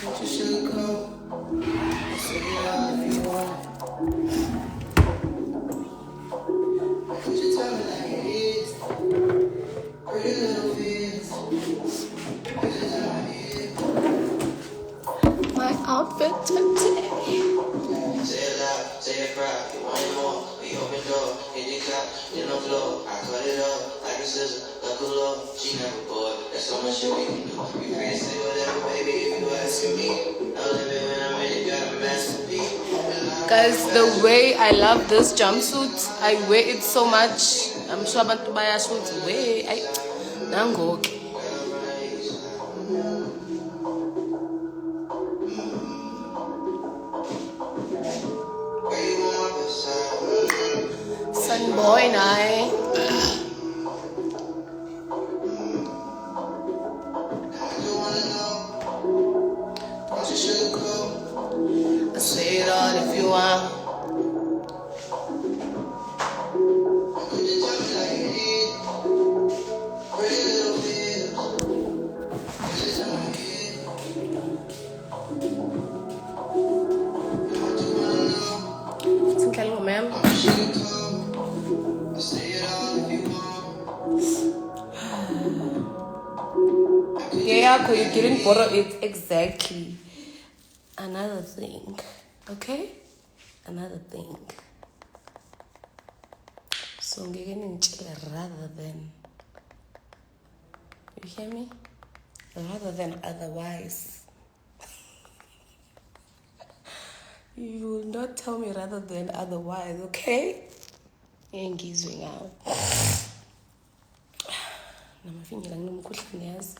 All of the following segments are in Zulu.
But you should go. Say it all if you want. Could you tell me like it is? Pretty little fears. My outfit today. Say it loud, say it proud. You want it more? We open door, hit the clock, in the floor. I cut it up like a scissor, like a law. She never bored. There's so much shit we can do. You free to say whatever, baby, if you asking me. I live it when I'm ready, got a masterpiece. Guys, the way I love this jumpsuit, I wear it so much. I'm sure about to buy a suit. Way I nango. Sun boy night. I say it all if you want. Ma'am. Yeah, you didn't borrow it exactly. Another thing, okay? Another thing. So getting rather than, you hear me? Rather than otherwise. You will not tell me rather than otherwise, okay? Engizwe ngawo. Namafinyela nginomkhuhlane yazi.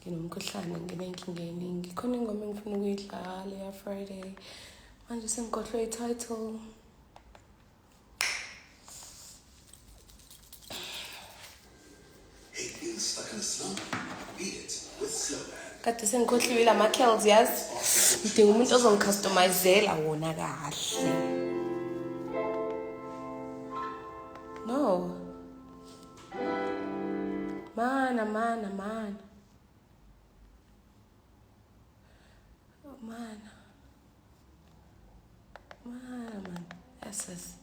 Nginomkhuhlane nginenkinga eningi. Khona ingoma engifuna ukuyidlala ya Friday. Manje sengikhohlwe i-title. Hate being stuck in a slump. Beat it with Slowman. Kade sengikhohliwe ama-curls yazi. Ngidinga umuntu ozongicustomizela wona kahle. No. Mana. Oh, mana. Yes.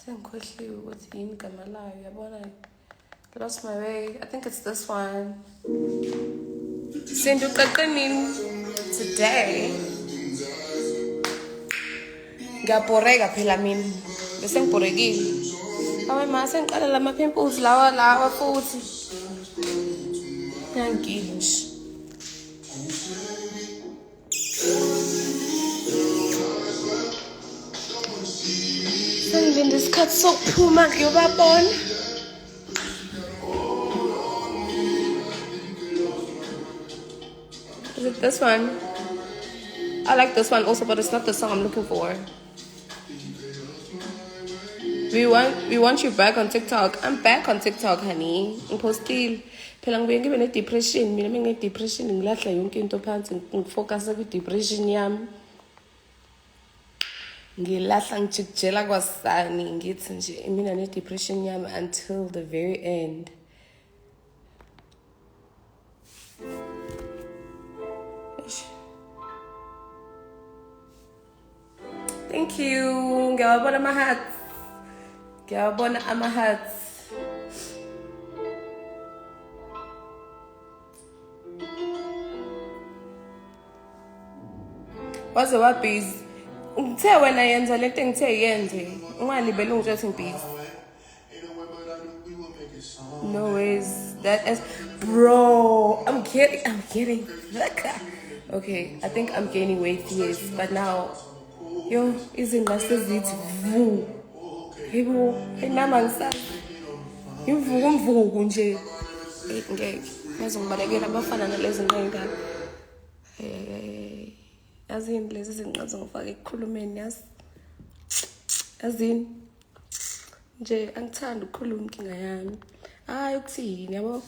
Sengikhohliwe ukuthi yini igama layo yabona. Lost my way. I think it's this one. Sindu Kakanini today. Ngaporega phela mina. Bese ngiporegile. Awe mase ngiqala lama pimples lawa futhi. Ngiyangile nje. Sengilinde isikhathi sokuphuma ngiyobabona. Is it this one? I like this one also, but it's not the song I'm looking for. We want you back on TikTok. I'm back on TikTok, honey. Ngipostile. Phela ngibuye ngibe ne-depression. Mina ngine-depression ngilahla yonke into phansi ngifocus kwi-depression yami. Ngilahla ngijikijela kwasani ngithi nje mina ne-depression yami until the very end. Thank you. Ngiyabona ama-hearts. Ngiyabona ama-hearts. Waze wabhizi. Ngithe wena yenza lento engithe yenze. Ungalibeli ngithe ngibhizi. No ways. That is, bro. I'm getting. Okay, I think I'm gaining weight, yes, but now, yo, izinqa sezithi vu. Yebo, enama ngisazi. Imvuku nje. Ngeke. Ngizongibalekela abafana nalezi nqenga. Yazini lezi zinqa zongifaka ekukhulumeni yazi. Yazini. Nje angithanda ukukhuluma inkinga yami. Hayi ukuthini yabo.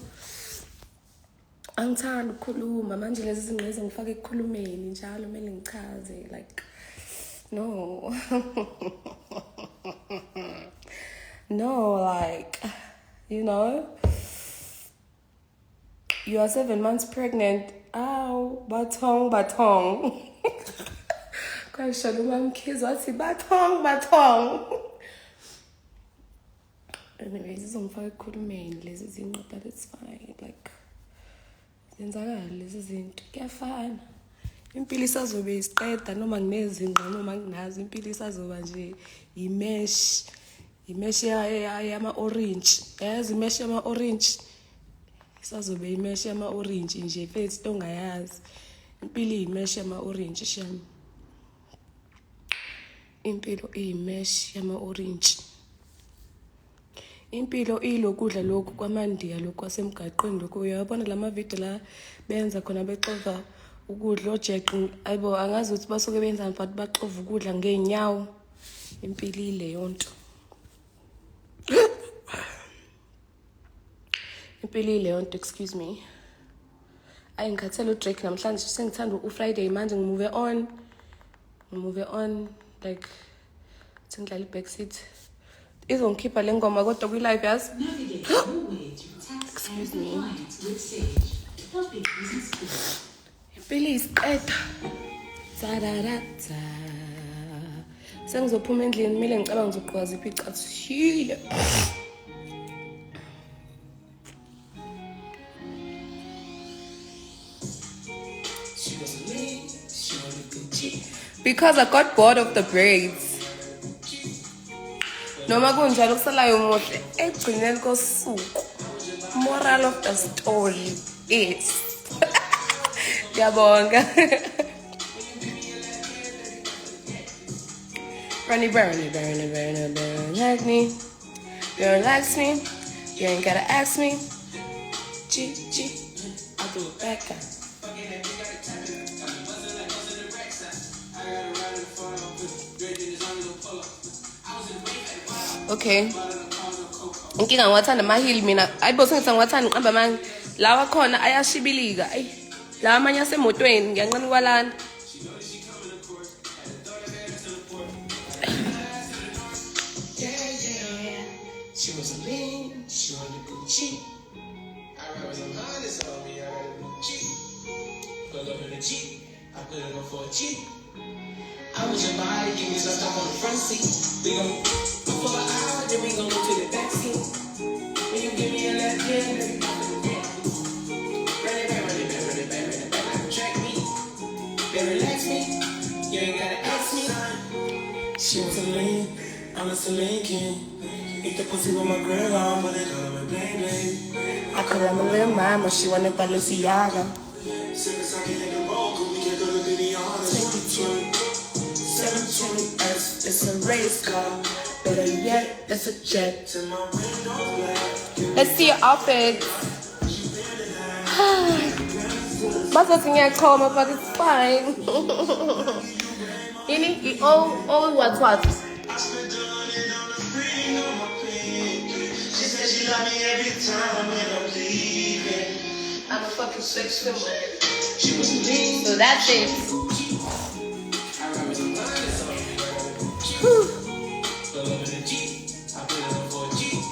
Angithanda ukukhuluma manje lezi zinqa zongifaka ekukhulumeni njalo kumele ngichaze like no. No, like, you know. You are 7 months pregnant. Ow, batong. Kwasho umamkhizi wathi batong. Anyways, izongifaka ekukhulumeni lezi zinto, but it's fine. Like, zenzakala lezi zinto. Kuyafana. Impilo isazobe isiqeda noma nginezinqa noma nginazo. Impilo isazoba nje imesh yama-orange. Yazi imesh yama-orange. Isazobe imesh yama-orange nje fethu ongayazi. Impilo iyimesh yama-orange shami. Impilo iyimesh yama-orange. Impilo ilokudla lokhu kwamandiya lokhu kwasemgaqweni lokhu uyabona lama video la benza khona bexova ukudla ojeqi ayibo angazi ukuthi basuke benzani but baxova ukudla ngeenyawo. Impilo ile yonto. Impilo ile yonto, excuse me. Ayingikhathele uDrake namhlanje sengithanda uFriday manje ngimove on like sengidlala ibackseat. Izongikhipha le ngoma kodwa kwi-live yazi. Excuse me. Impilo isiqeda. Tadadada. Sengizophuma endlini kumele ngicabanga ngizogqoka ziphi icathile. Because I got bored of the braids. Noma kunjalo kusalayo muhle egcineni kosuku. Moral of the story is Yabonga. Burn, like me. You don't like me. You ain't gotta ask me. G, I'll do it back up. Okay. Inkinga ngiwathanda amahili mina. Ayibo sengithi ngiwathanda ngiqamba manje. Lawa khona ayashibilika. Ayi. La amanye asemotweni ngiyanqena kwalana. She was a lean, she wanted Gucci. I was a honest on me, I got a Gucci. Pull up in a Jeep, I put it on for a Jeep. I was your body, give me some stuff on the front seat. We gon' go for an hour, then we gon' go to the back seat. When you give me a left hand, then we go to the back. Run it back, like a track meet. Then relax me, you ain't gotta ask me. She was a lean, I'm a Celine King. Eat the pussy with my girl on, but it all in bling bling. I call her my little mama, she wanted Balenciaga. Since I get in the roll, we can't go to Viviana. 720S, it's a race car. Better yet, it's a jet. Let's see your outfit. But I think I coma, but it's fine. You need all what? She love me every time when I'm leaving. I'm a fucking sex symbol. She was mean. So that's it. I remember the line is on me. Pull up in a Jeep. I put it on for a Jeep.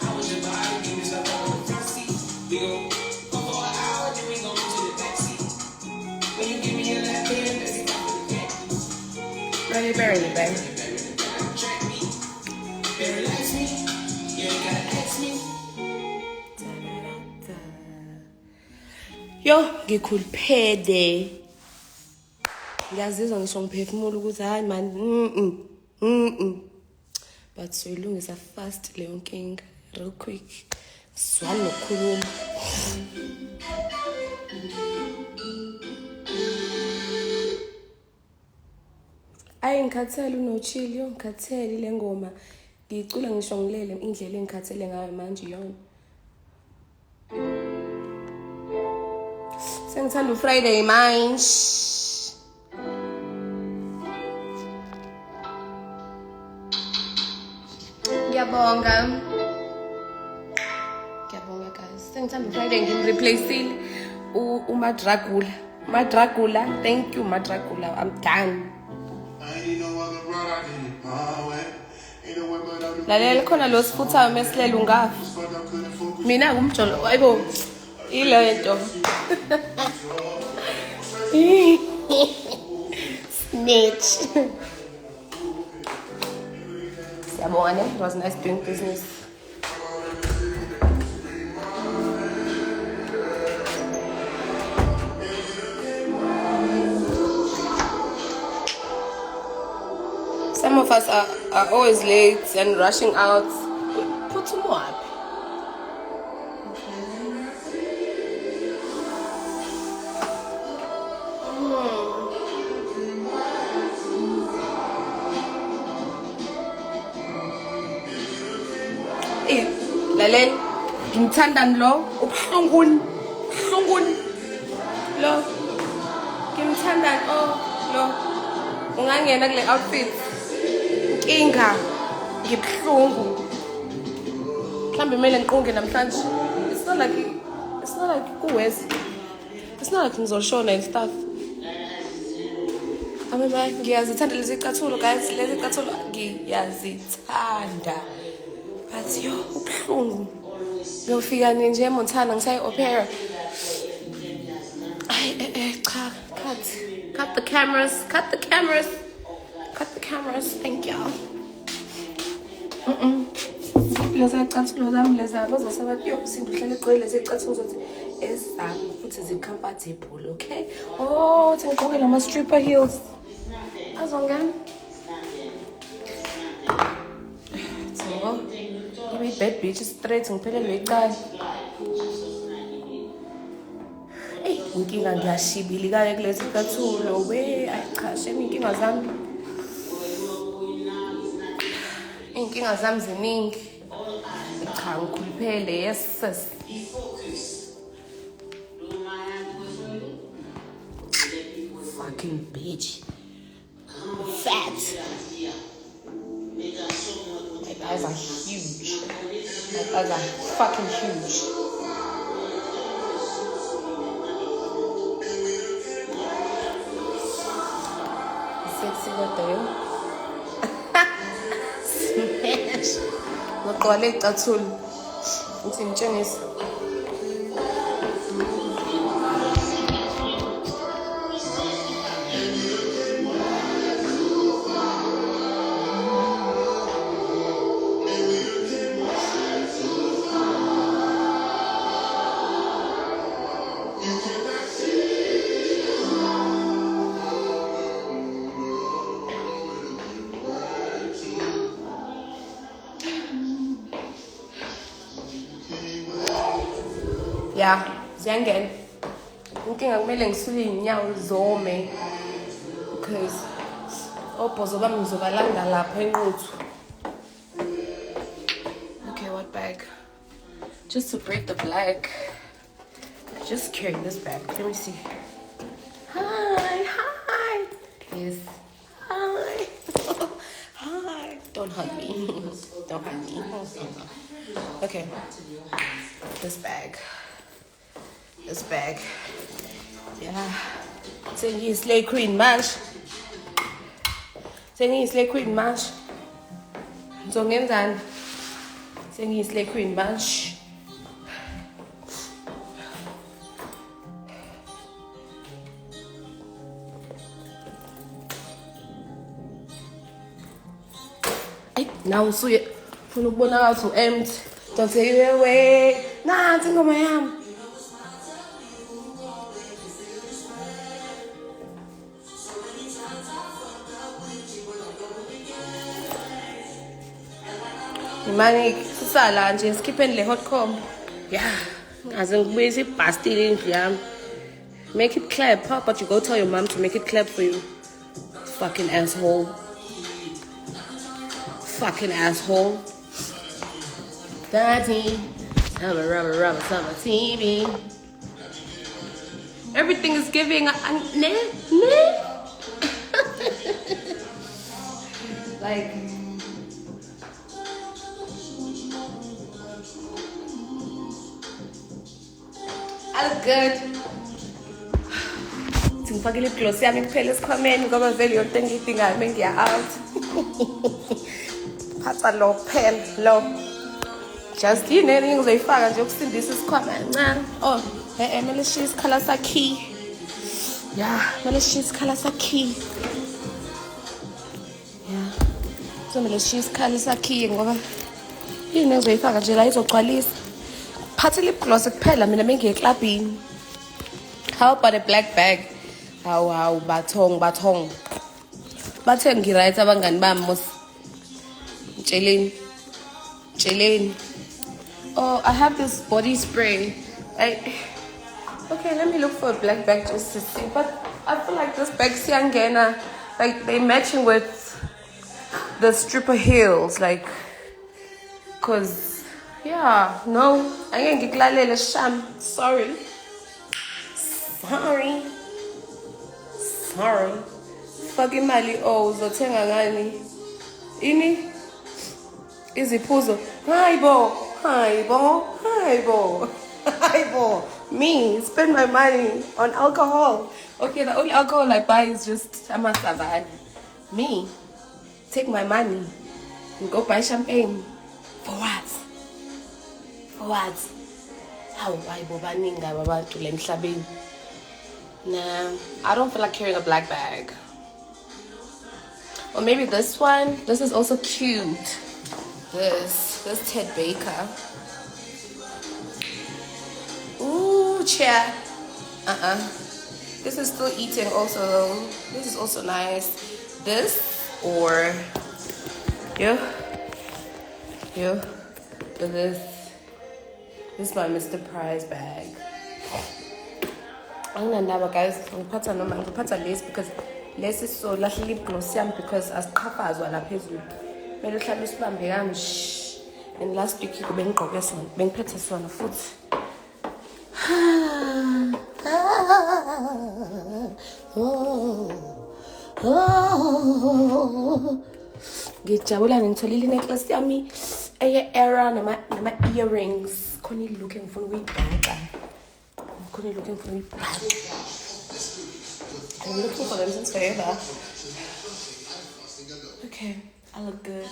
I was your body, give me something on the front seat. We gon' go for an hour, then we gon' go to the back seat. When you give me a left hand, then we go to the back. Ready, baby. Track me. Better relax me. Yo, ngikhuluphede. Ngiyazizwa ngisho ngiphefumula ukuthi hayi man but soyilungisa fast leyo nkinga real quick. Swali nokukhuluma. Ayi ngikhathele unochili yo ngikhathele le ngoma. Ngicula ngisho ngilele indlela engikhathele ngayo manje yona. Sengithanda uFriday manje. Ngiyabonga guys. Sengithanda uFriday ngimreplaceile uMadragula. Madragula, thank you Madragula. I'm done. I ain't no other road I can my way. Lalela khona lo sifuthayo mesilela ungafi. Mina ngumjolo ayibo Ilento. Snitch. Siyabonga, it was nice doing business. Some of us are always late and rushing out. Put some more up. Lalela, ngimthanda lo ubuhlunguni lo ngimthanda lo ungangena kule outfit inkinga ngibuhlungu mhlambe kumele ngiqunge namhlanje it's not like kuwezi it's not like ngizoshona and stuff abema ngiyazithanda lezi cathulo guys lezi cathulo ngiyazithanda but yo ubuhlungu ngiyofika nje eMontana ngisayi opera cha cut the cameras thank y'all leza cathulo zami leza bazosabathi yo singihlele qele lezi cathulo zothi ezami futhi zi-comfortable okay thi ngigqoke lama stripper heels azongani so give bad bitch straight ngiphelelwe icala inkinga ngiyashibilikayo kulezi cathulo we ayichashe inkinga zami ziningi cha ngikhuluphele yes sis fucking bitch fat my guys are huge my guys are fucking huge sexy what the hell smash ngqwale icathulo uthi ngitshengise yeah ziyangena inkinga kumele ngisule inyawo zome because obhozo bami ngizobalanda lapha enquthu okay what bag just to break the black just carry this bag let me see hi yes hi hi don't hug me okay this bag yeah sengi slay queen mash ngizongenzani sengi slay queen mash now usuye ufuna ukubona ngathi u-empty don't say away nansi ingoma yami imani sisala nje skipeni le hot comb yeah ngaze ngibuyisa ibhastile indlu yami make it clap huh? But you go tell your mom to make it clap for you fucking asshole daddy summer TV everything is giving like I look good. Ngifakile gloss yami kuphela esikhwameni ngoba vele yonke into engiyidingayo mengiya out. Phatha lo pen lo. Just yini engizoyifaka nje ukusindisa isikhwama kancane. Oh, mele sishiye isikhala sakey. Yeah, mele sishiye isikhala sakey. Yeah. So mele sishiye isikhala sakey ngoba yini engizoyifaka nje la izogcwalisa. Phathe lip gloss kuphela mina bengiye eklabini. How about a black bag? How bathong. Bathe ngiright abangani bami mos. Jalen. Oh, I have this body spray. Okay, let me look for a black bag just to see. But I feel like this bag siyangena, like they matching with the stripper heels, like, cause yeah, no, I ain't ngikulalele sham. Sorry. Fuck imali uzothenga ngani? Ini? Iziphuzo. Hayibo. Me, spend my money on alcohol. Okay, the only alcohol I buy is just amasavani. Me, take my money and go buy champagne. For what? Hayibo baninga babantu la emhlabeni. Nah, I don't feel like carrying a black bag. Or maybe this one. This is also cute. This Ted Baker. Ooh, chair. This is still eating also though. This is also nice. This or yeah. This is my Mr. Prize bag. Anginandaba guys, ngiphatha less because less is so lahle lip gloss yami because asiqhafazwa la phezulu. Mele uhlale isibambe kanje. And last week bengigqoke sona, bengiphethe sona futhi. Ngijabula ngitholile necklace yami era nama earrings. Khona ilook engifuna ukuyibhaca. I'm looking for them since forever. Okay, I look good. I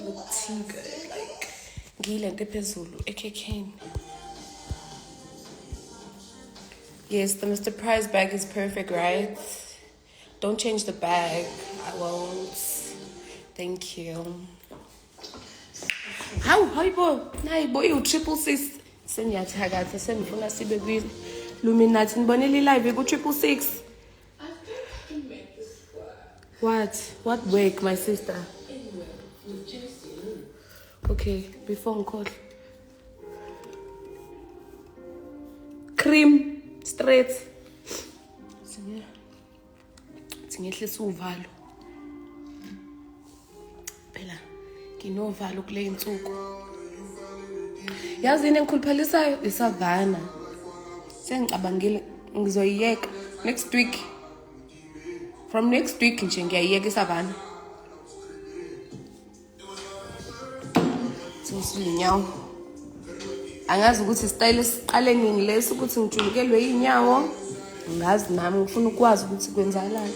look too good. Like, ngilente phezulu ekhekeni. Yes, the Mr. Prize bag is perfect, right? Don't change the bag. I won't. Thank you. Hayibo, you 666. Senyathakatha sengifuna sibe kwi Luminati ngibonile live ku 666. What work, my sister? Okay, before ngikhohle. Cream straight. Singehlisa uvalo. Phela nginovalo kule insuku. Yazi engikhuluphalisayo isavana. Sengicabangile ngizoyiyeka next week. From next week nje ngiyayiyeka isavana. Sinyawo. Angazi ukuthi style esiqale nini lesi ukuthi ngijulukelwe inyawo. Ngazi nami ngifuna ukwazi ukuthi kwenzakalani.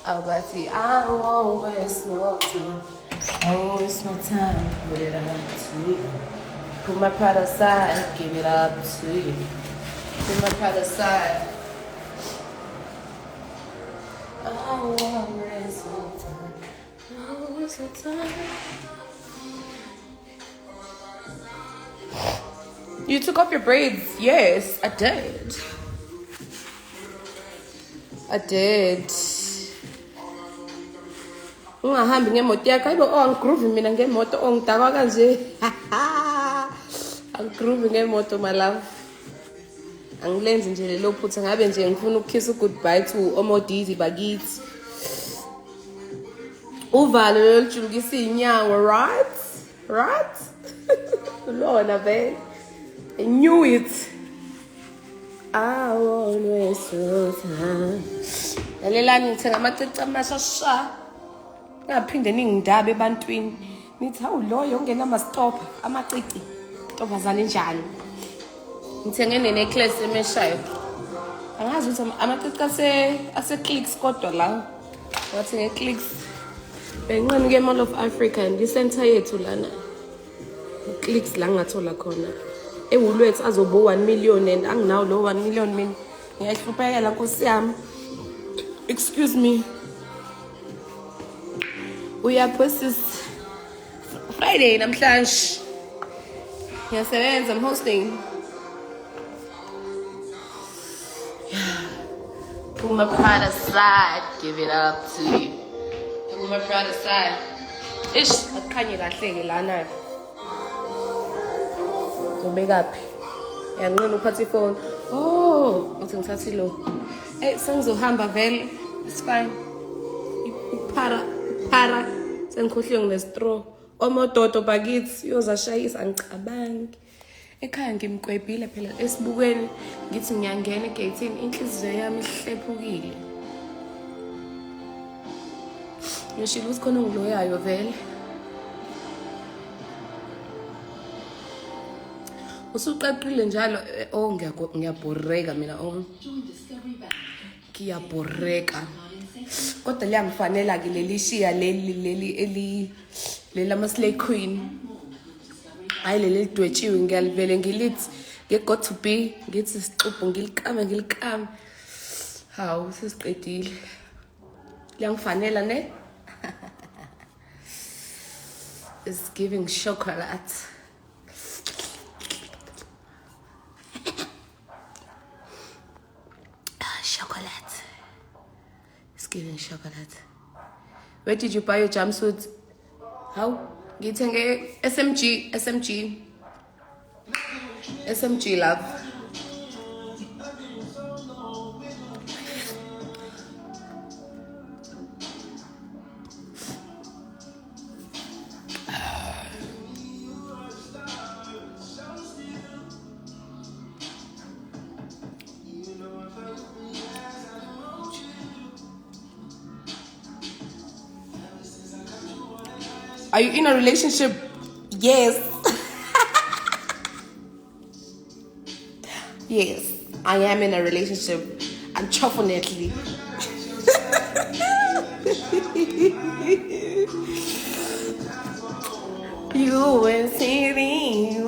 Abathi I won't waste no time. I won't waste my time. Put it up to you. Put my pride aside. Give it up to you. Put my pride aside. I won't waste no time. I won't waste no time. You took off your braids. Yes, I did. Ungahambi ngemoto yakho ayibo angigroove mina ngemoto ongidakwa kanje. Angigroove ngemoto my love. Angilenzi nje lelo phutha ngabe nje ngifuna ukukiss goodbye to Omodidi bakithi. Uvalo lolujulukisa inyawo, right? Lona vele. I knew it. I won't waste no time. Lalelani ngithenga amacici amashasha. Ngaphinde ningidabe ebantwini. Nithi hawu loyo ongena ama stop amacici. Ntombazane njani? Ngithenge necklace emeshayo. Angazi ukuthi amacici ase clicks kodwa la. Wathi nge clicks. Benqani ke Mall of Africa and i-center yethu lana. Clicks la ngathola khona. Ewulwethu azobo 1 million and anginawo lo 1 million mina. Ngiyahluphekela Nkosi yami. Excuse me. Uyapho sis Friday namhlanje. Ngiyasebenza, I'm hosting. Put my pride aside, give it up to you. Put my pride aside. Ish, akukhanye kahle ke lana. Ngobeka phi? Yanqona uphatha ifone. Oh, uthi ngithatha lo. Sengizohamba vele. It's fine. Para. Sengikhohliwe nginestraw. Omododo bakithi uyozashayisa angicabangi. Ekhaya ngimkwebhile phela esibukweni ngithi ngiyangena egate-ini inhliziyo yami ihlephukile. Ngishilo ukuthi khona ngiloyayo vele. Usuqaqile njalo ngiyabhoreka mina ngiyabhoreka. Kodwa liyangifanela ke lelishiya leli ama Slay Queen. Hayi leli lidwetshiwe ngiyalivele ngilithi nge-got to be ngithi sixubho ngilikame. Hawu sesiqedile. Liyangifanela ne? It's giving chocolate. Chocolate. It's giving chocolate. Where did you buy your jumpsuit? How? Ngithenge SMG love. Are you in a relationship? Yes. Yes, I am in a relationship. Unfortunately. You will see me.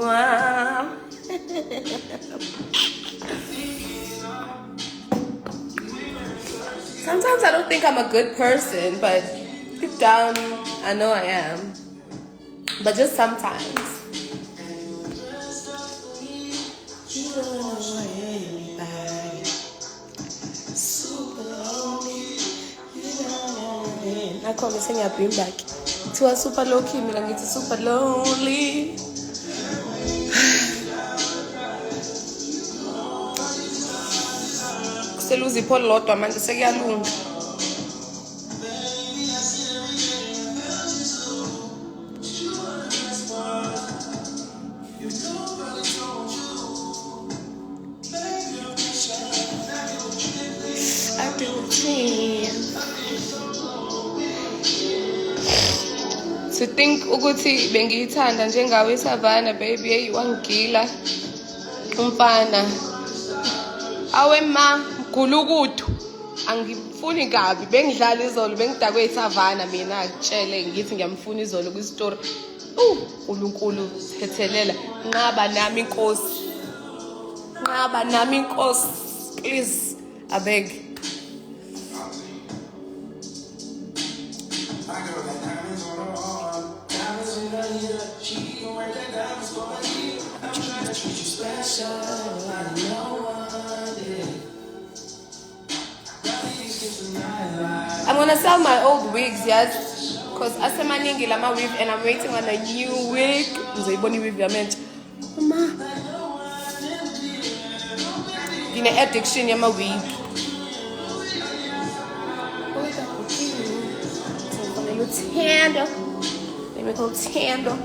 Sometimes I don't think I'm a good person, but deep down, I know I am. But just sometimes. I call me saying I bring back to a super low key, I get super lonely. Seluzi Paul Lotto, man, the second alone. To think ukuthi bengiyithanda njengawe Savannah baby hey wangigila umfana awe ma gulukudu angifuni kabi bengidlala izolo bengidakwe Savannah mina akutshele ngithi ngiyamfuna izolo ku story uNkulunkulu thethelela nqaba nami inkosi please abeg. I'm gonna sell my old wigs, yes, because asemaningi lama wig and I'm waiting on a new wig. Ngizoyibona wig yami mama. Ngine addiction yama wig. Let me go tandem.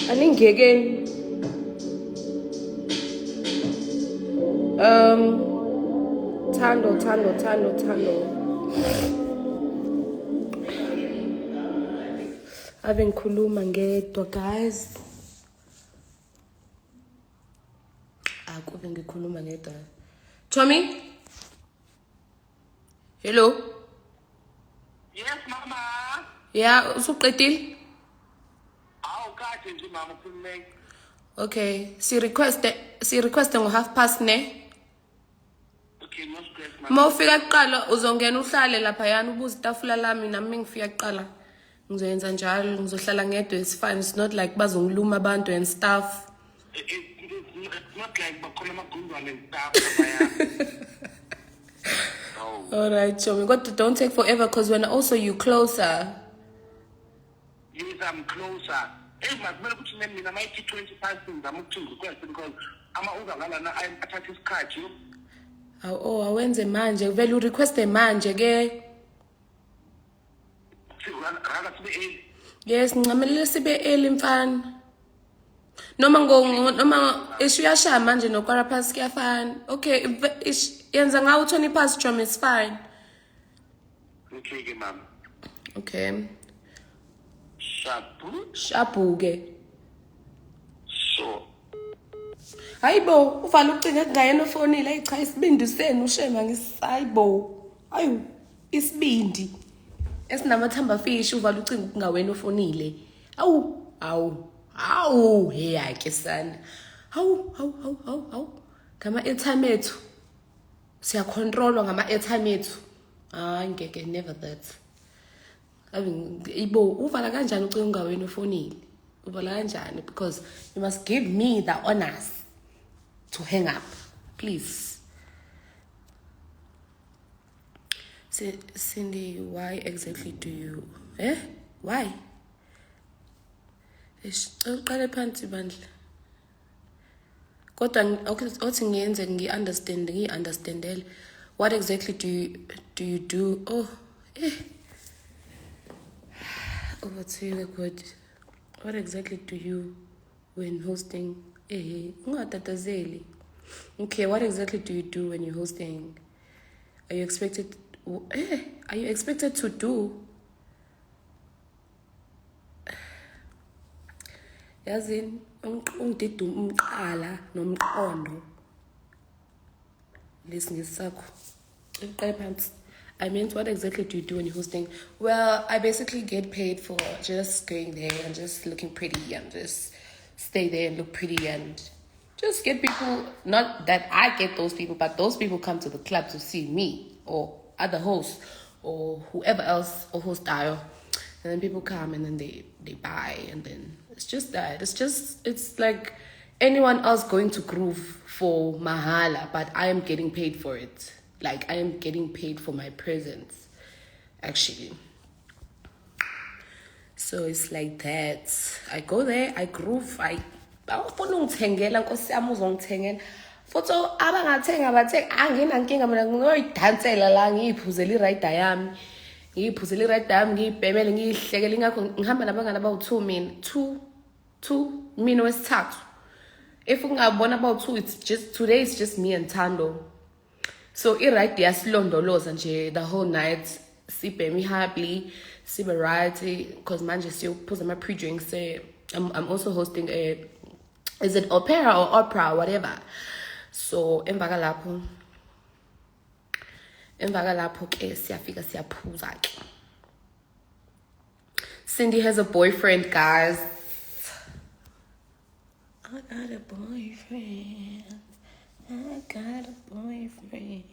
I think again. Ave ngikhuluma ngedwa guys. Akube ngikhuluma ngedwa. Tommy? Hello? Yes, mama. Yeah, usuqedile? Awu kade nje mama ukhulumeke. Okay, si request ngo past ne. Okay, no stress mama. Mawufika kuqala uzongena uhlale lapha yana ubuza itafula lami nami ngifika kuqala. Ngizoyenza njalo, ngizohlala ngedwa, it's fine. It's not like bazongiluma abantu and stuff. It's not like bakhona amagundwane and stuff mama. No. Alright, Tommy, but don't take forever because when also you closer. Yes, I'm closer. Hey, kumele ukuthi mina mayithi 25 things I'm to request because ama-Uber ngalana athatha isikhathi. Awenze manje, vele urequeste manje ke. Raka sibe early. Yes, ngicamelele sibe early mfana. Noma ishuyashaya manje nokwara pass kuyafana. Okay, yenza ngawo 20 past Tommy, it's fine. Okay ke mama. Okay. Shabu. Ke. So. Hayibo, uvala ucinga kungayena ofonile ayicha isibindi senu ushema ngisihayibo. Ayu, isibindi. Esinamathamba fish uvala ucinga kungawena ofonile. Awu, hey ake sana. Hawu. Ngama airtime ethu. Siya controlwa ngama airtime ethu. Ngeke never that. Ibo uvala kanjani ucinga ungawena ofonile? Uvala kanjani because you must give me the honors to hang up, please. Cindy, why exactly do you why? Uqale phansi bandla. Kodwa othi ngiyenze ngi-understandele. What exactly do you do? Good. What exactly do you when hosting? Okay, what exactly do you do when you're hosting? Are you expected to do? Yazin ungididuma umqala nomqondo. Listen ngisakho. Uqale phansi. I meant, what exactly do you do when you're hosting? Well, I basically get paid for just going there and just looking pretty and just stay there and look pretty and just get people, not that I get those people, but those people come to the club to see me or other hosts or whoever else or host style. And then people come and then they buy and then it's just that. It's like anyone else going to groove for mahala, but I am getting paid for it. Like, I am getting paid for my presence, actually. So it's like that. I go there, I groove, awufuna ungithengela nkosi yami uzongithengela. Futhi abangathenga bathenga anginankinga mina ngoyidansela la ngiyiphuzela irider yami. Ngiyibhemele ngiyihlekela ingakho ngihamba nabangani abawu2 mina. 2 mina wesithathu. If ungabona about2, it's just today it's just me and Tando. So irider yasilondoloza nje the whole night. Sibhemi happily, sibe right because manje siyophuza ama pre-drinks. I'm also hosting is it opera or opera, whatever. So emva lapho ke siyafika siyaphuza ke. Cindy has a boyfriend, guys. I got a boyfriend.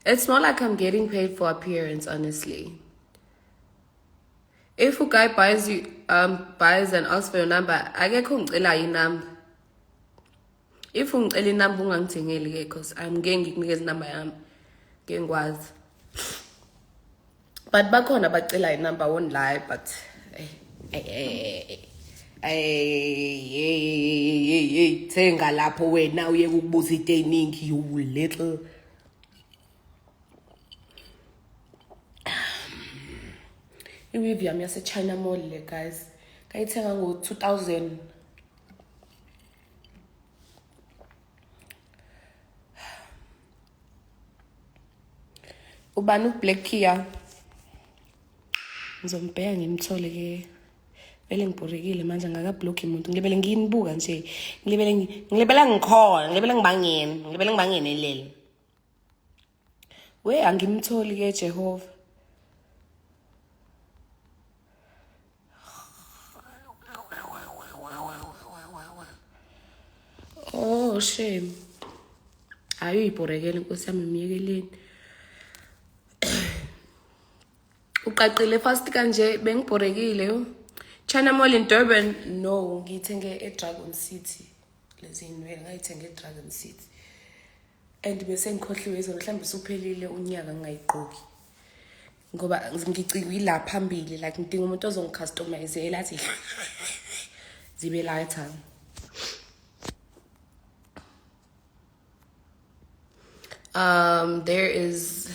It's more like I'm getting paid for appearance, honestly. If a guy buys and asks for your number, I get ungicela number. If ungicela number ungangithengeli ke because I'm getting ngikunikeza number yami. Ngengwazi. But bakhona bacela number won't lie, but thenga lapho wena uye ukubuza into eningi, you little. I-weave yami yase China Mall le guys. Kayithenga ngo 2000. ubani uBlack Kia ngizombheka ngimthole ke vele ngibhorekile manje ngakablock umuntu ngilibele nginibuka nje ngilibele ngikhona ngilibele ngibangene lele we angimtholi ke Jehova oh shame ayuyibhorekele inkosi yami miyekeleni uqaqile fast kanje bengibhorekile yo China Mall in Durban no ngithenge eDragon City lezi inwele ngayithenge eDragon City and bese ngikhohliwe izo mhlambe suphelile unyaka ngayigqoki ngoba ngicikwe la phambili like ngidinga umuntu ozongicustomize lathi zibe lighter there is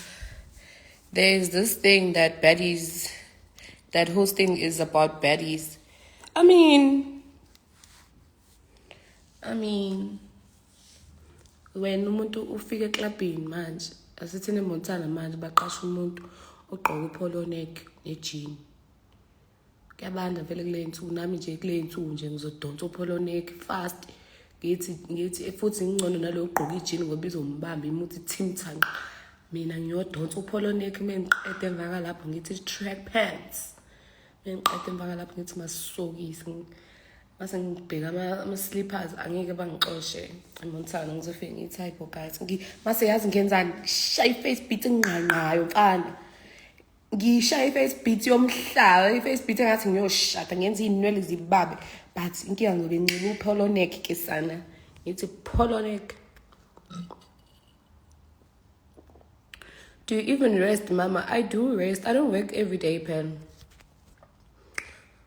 this thing that baddies, that whole thing is about baddies. I mean, when umuntu ufika eklabhini manje, asithene eMontana manje baqasha umuntu ogqoka upolo neck nejean. Kuyabanda vele kule nsuku nami nje kule nsuku nje ngizodonsa upolo neck fast. Ngithi futhi ngingcono nalo ogqoka ijean ngoba izombamba imuthi timtang. Mina ngiyodonsa upolo neck mengiqede emvaka lapho ngithi track pants. Mengiqede emvaka lapho ngithi masokisi. Mase ngibheka ama slippers angeke bangixoshe eMontana ngizofika ngitype guys. Mase yazi ngenzani shy face beat engqanqayo mfana. Ngishaya iface beat yomhlaba iface beat engathi ngiyoshada ngenza inwele zibabe but inkinga ngobe ngincela upolo neck ke sana ngithi polo neck. Do you even rest mama? I do rest. I don't work every day pen.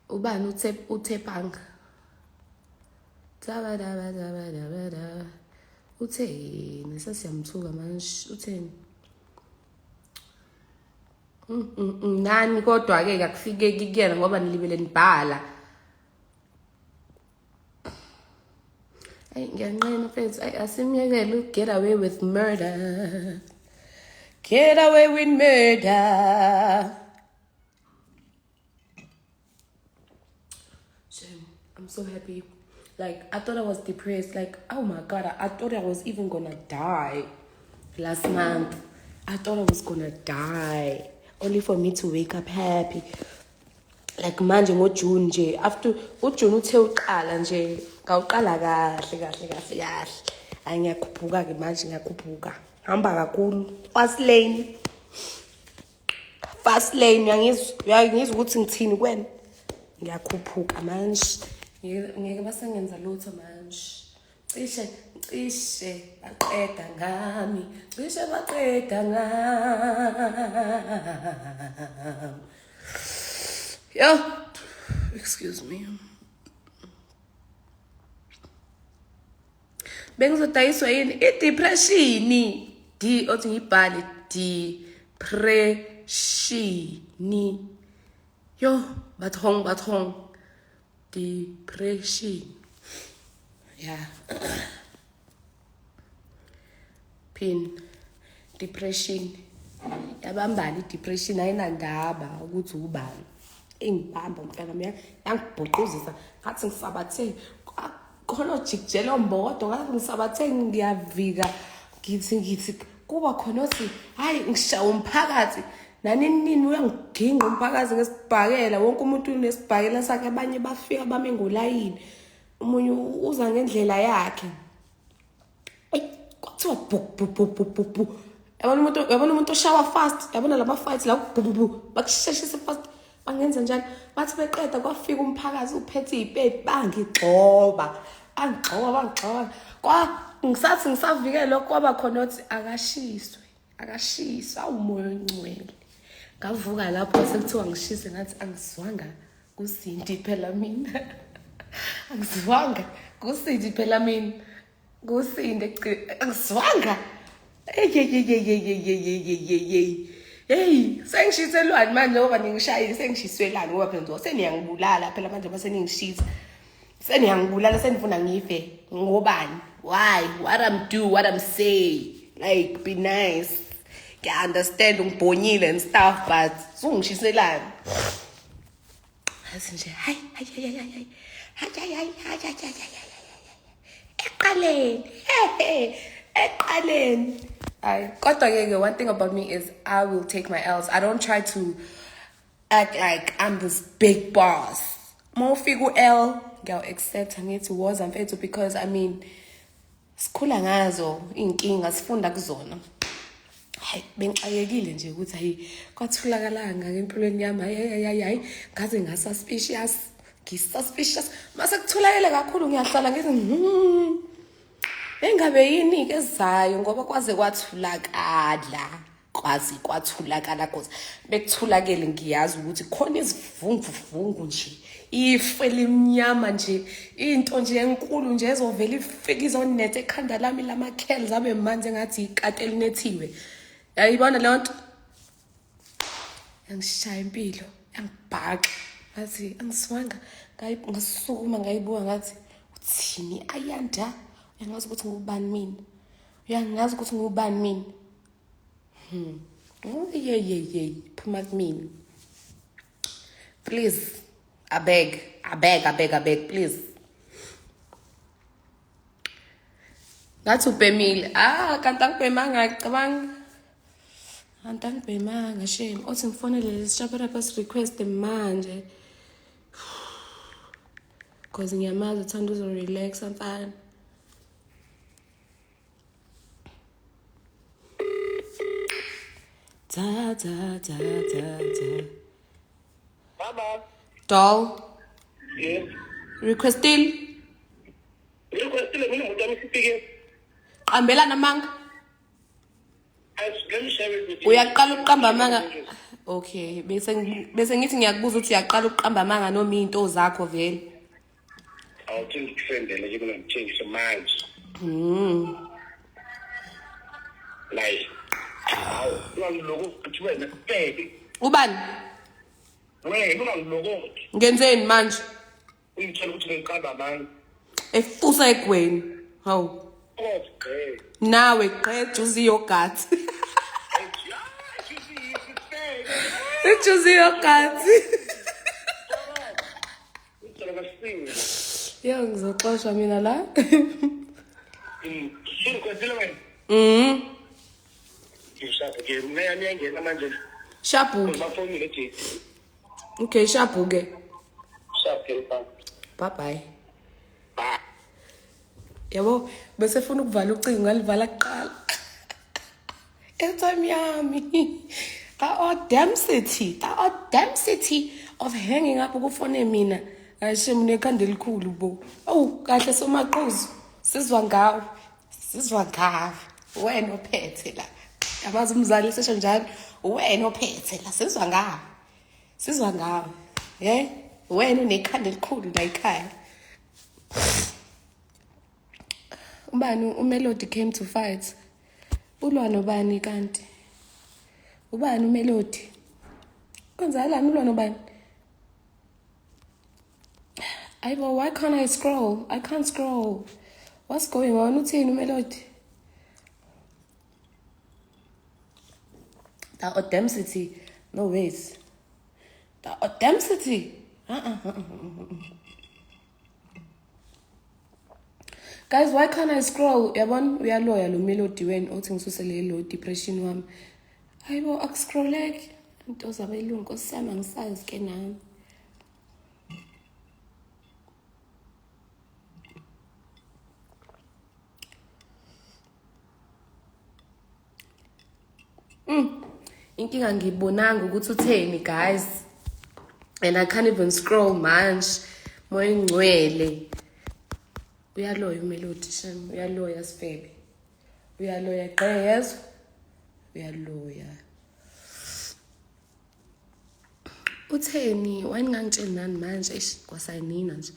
Ubani uthepang tabada utheni sasiyamthuka manje utheni nani kodwa ke akufike kuyena ngoba nilibele nibhala ngiyanqena mfethu asimyekele get away with murder. Get away with murder. Shame. I'm so happy. Like, I thought I was depressed. Like, oh my God, I thought I was even gonna die last month. I thought I was gonna die. Only for me to wake up happy. Like, manje ngoJune nje. After uJune uthe uqala nje. Ngawuqala kahle. Angiyakhuphuka ke manje ngiyakhuphuka. Hamba kakhulu. Fast lane uyangizwa ukuthi ngithini kwena. Ngiyakhuphuka manje. Ngeke basengenza lutho manje. Cishe baqeda ngami. Cishe baqeda ngami. Yo, excuse me. Bengizodayiswa yini idepression. Othi ngibhale depression. Yo, bathong. Depression. Yeah. Pin. Depression. Yabambani depression ayinandaba ukuthi ubani. Engibamba mfana mina yangibhoqozisa ngathi ngisabathe khona jikjela ombodo ngathi ngisabathe ngiyavika ngithi kuba khona othi hayi ngishaya umphakathi nanini uyangiginqa umphakathi ngesibhakela wonke umuntu unesibhakela sakhe abanye bafika bame ngolayini umunye uza ngendlela yakhe kuthiwa bu yabona umuntu oshawa fast yabona laba fights la bu bakusheshise fast bangenza njalo bathi beqeda kwafika umphakathi uphethe ipepe bangigxoba kwa ngisathi ngisavikele lokho kwaba khona ukuthi akashiswe awumoya ongcwele ngavuka lapho sekuthiwa ngishise ngathi angizwanga kusindi phela mina angizwanga kusindi phela mina kusinde angizwanga hey sengishiselwani manje ngoba ningishayile sengishiswelani ngoba phela seniyangibulala phela manje base ningishisa seniyangibulala senifuna ngife ngobani why what I'm say like be nice I understand ungibhonyile and stuff, but sungishiselani. Athi nje hayi eqaleni. Kodwa ke one thing about me is I will take my L's. I don't try to act like I'm this big boss. More figure L, girl, accept angithi was mfethu because I mean sikhula ngazo inkinga sifunda kuzona. Hayi bengixayekile nje ukuthi hayi kwathulakalanga ngempilweni yami hayi ngaze ngasuspicious ngisuspicious mase kuthulakele kakhulu ngiyahlala ngithi engabe yini ke ezayo ngoba kwaze kwathulakala cause bekuthulakele ngiyazi ukuthi khona izivunguvungu nje ife limnyama nje into nje enkulu nje ezovela ifike izonethe ekhanda lami lamakheli zabe manje ngathi ikati elinethiwe. Yayibona le nto angishaya impilo angibhaqa ngathi angiswanga ngasukuma ngayibuka ngathi uthini ayanda uyangazi ukuthi ngubani mina oh yeah phuma kumina please I beg please ngathi ubhemile kanti angibhemanga ngicabanga Antangibhemanga shame othi ngifonele lesishaparapas request manje cause ngiyamazi uthanda uzorelax mfana. Ta. Baba. Doll. Yes. Requestil. Mina umuntu amsipike. Qambela namanga. Let me share it with you. Uyaqala ukuqamba amanga. Okay, bese ngithi ngiyakubuza ukuthi uyaqala ukuqamba amanga noma into zakho vele. I'll change trend and you're going to change the mind. Like, ubani? Ngenzeni manje? Efusa ekweni. Hawu. Nawe qedza uziyogathi. Ujuzi yogathi. Yo ngizoxoshwa mina la. Shapu. Okay, shapu ke. Bye bye. Yabo bese funa ukuvala ucingo ngalivala kuqala. Etime yami. That audacity of hanging up ukufone mina. Ayishemu nekhanda elikhulu bo. Awu kahle somaqhuzu. Sizwa ngawo. Wena ophethe la. Yabazi umzali sesho njalo. Wena ophethe la sizwa ngawo. Wena unekhanda elikhulu la ekhaya. Ubani uMelody came to fight. Ulwa nobani kanti? Ubani uMelody? Kwenzalani ulwa nobani? Ayibo, why can't I scroll? I can't scroll. What's going on? Uthini uMelody? The audacity. No ways. The audacity. Guys, why can't I scroll? Yabon uyaloya lo Melody when othi ngisusele lo depression wami. Hayibo akuscrolleki. Into zabelungu nkosiyami angisazi ke nami. Inkinga ngibonanga ukuthi utheni guys. And I can't even scroll manje. Moya ingcwele. Uyaloya uMelody shame, uyaloya sifebe. Uyaloya qhezwe. Uyaloya. Utheni wani ngangitshela nani manje kwasayinina nje.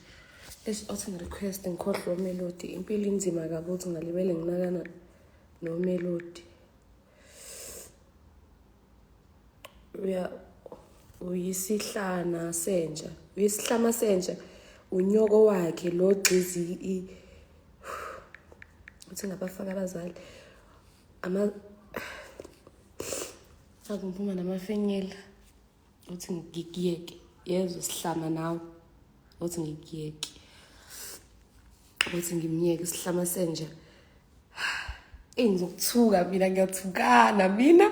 Othi request ngikhohlwa uMelody impilo inzima kabi uthi ngalibele nginakana no Melody. Uyisihlama senja unyoko wakhe lo gqizi uthi ngabafaka abazali sathi ngiphuma namafenyela uthi ngikiyeke yezwe sihlama nawe uthi ngikiyeke uthi ngimyeke sihlama senje engizokuthuka mina ngiyathukana mina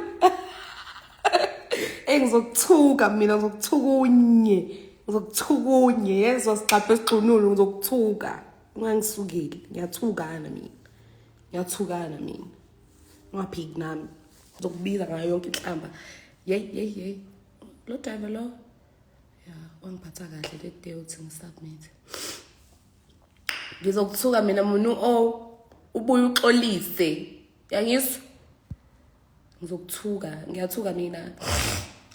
engizokuthuka mina ngizokuthukunye yezwa siqaphe sigxunule ngizokuthuka ungangisukeli ngiyathukana mina ungaphiki nami ngizokubiza ngayo yonke inhlamba yey lo driver lo ya wangiphatha kahle le day uthi ngisubmit ngizokuthuka mina munu ubuye uxolise yangizwa ngiyathuka mina.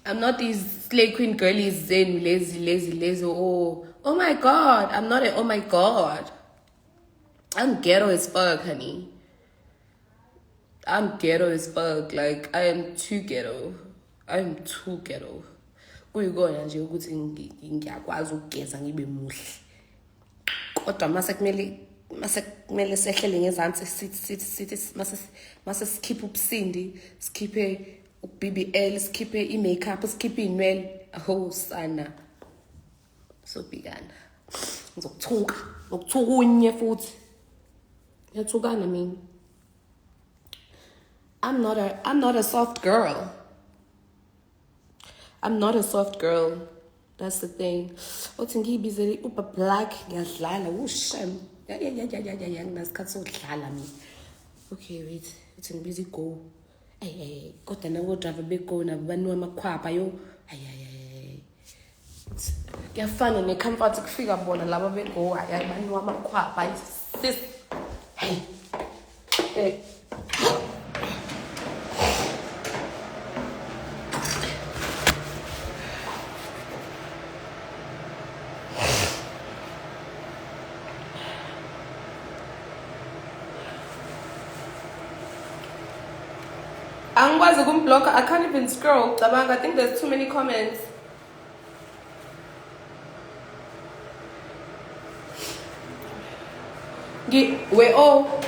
I'm not these slay queen girlies zenu lazy oh my god, I'm not oh my god. I'm ghetto as fuck, honey. I'm ghetto as fuck. Like, I am too ghetto. Kuyikona nje ukuthi ngiyakwazi ukugeza ngibe muhle. Kodwa mase kumele sehlele ngezansi sithi mase sikhiphe ubusindi, sikhiphe BBL, sikhiphe i-makeup, sikhiphe inwele. Aho sana. So bigana. Ngizokuthukunye futhi. Ngiyathukana mina. I'm not a soft girl. I'm not a soft girl. That's the thing. Uthi ngiyibizele uba black ngiyadlala ushem. Ya nginasikhathi sokudlala mina. Okay, wait. Uthi ngibiza go. Kodwa nabo driver bego nabo banu amakhwapha yo. Kuyafana necomfort kufika bona laba bego banu amakhwapha. Sis. Hey. Angikwazi ukumblock. I can't even scroll. I think there's too many comments.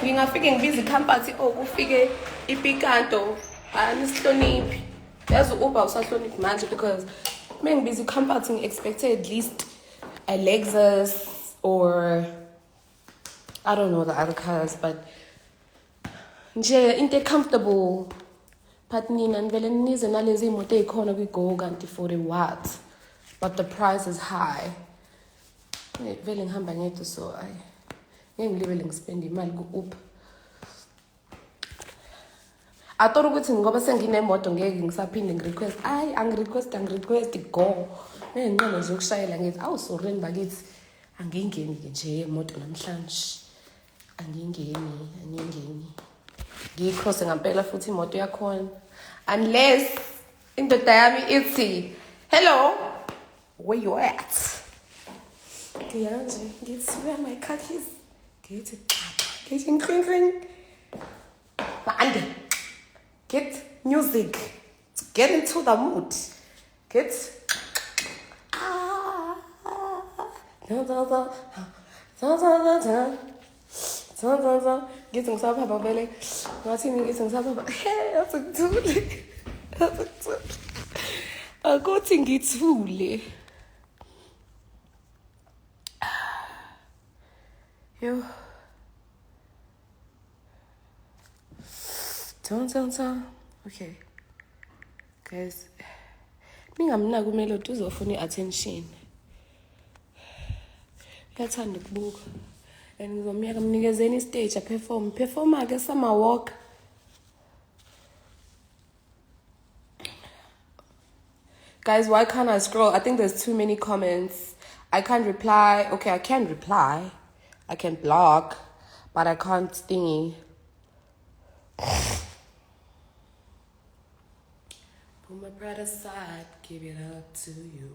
Ngingafike ngibiza ikhampani kufike ipikanto anisihloniphi. Yazi uba usahloniphi manje because mengibiza ikhampani expected at least a Lexus or I don't know the other cars, but nje into comfortable. But nina nivele nize nalezi imoto ezikhona kwiGo kanti for the what? But the price is high. Vele ngihamba ngedwa so ngeke ngilibele ngispend imali ku-Uber. I thought ukuthi ngoba senginemoto ngeke ngisaphinde ngirequest. Angirequest go. Ngenqondo zokushayela ngithi sorry bakithi angingeni nje emoto namhlanje. Angingeni. Ngicross ngampela futhi imoto yakhona. Unless indoda yami ithi, "Hello, where you at?" Ngiyanje, ngithi where my car keys? Ngithi ngqingqing. Bande. Get music. Get into the mood. Get Ngithi ngisapha vele ngathini ngithi ngisapha yathule akuthi ngithule yo don't okay guys ningamnaki umelodi uzofuna i-attention uyathanda ukubuka and ngizomyeka mnikezeni stage perform ke sama walk. Guys, why can't I scroll? I think there's too many comments. I can't reply. Okay, I can reply. I can block, but I can't thingy. Put my pride aside, give it up to you.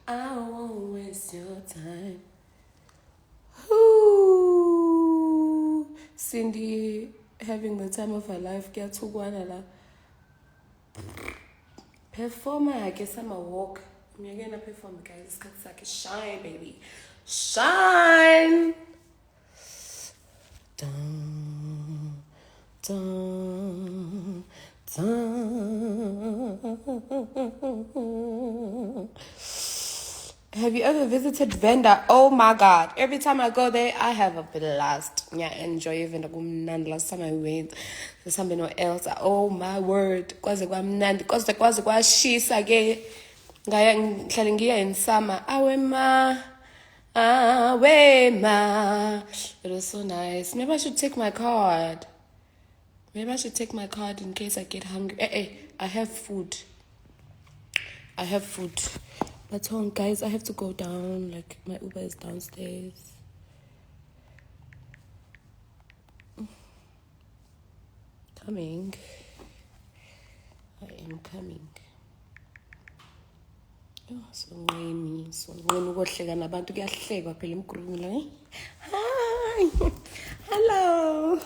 I won't waste your time. Ooh, Cindy having the time of her life. Performer, I guess I'm a walk. I'm gonna perform, guys. It's like a shine, baby. Shine. Dun, dun, Have you ever visited Venda? Oh my God. Every time I go there, I have a blast. Yeah, enjoy Venda. Last time I went, there's something else. Oh my word. Kwaze kwashisa ke. Ngaya ngihlale ngiya in summer. Awe ma. It was so nice. Maybe I should take my card. Maybe I should take my card in case I get hungry. I have food. But guys, I have to go down. Like, my Uber is downstairs. Coming. I am coming. Oh, so ukuhleka nabantu kuyahlekwa phela emgruphini la. Hi. Hello.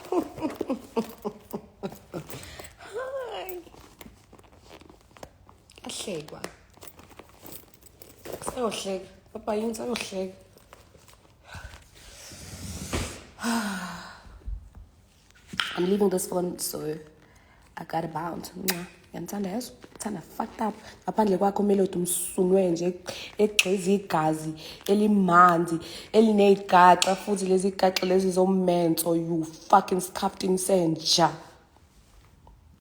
Hi. Kuyahlekwa. Sayohleka. Papa yini sayohleka. I'm leaving this phone, so I gotta bounce. Ngiyamthanda yazi, ngithanda fucked up. Ngaphandle kwakho kumele uthi umsunwe nje egxiza igazi elimanzi elinegaxa futhi lezi gaxa lezi zommenzo you fucking scuffed in senja.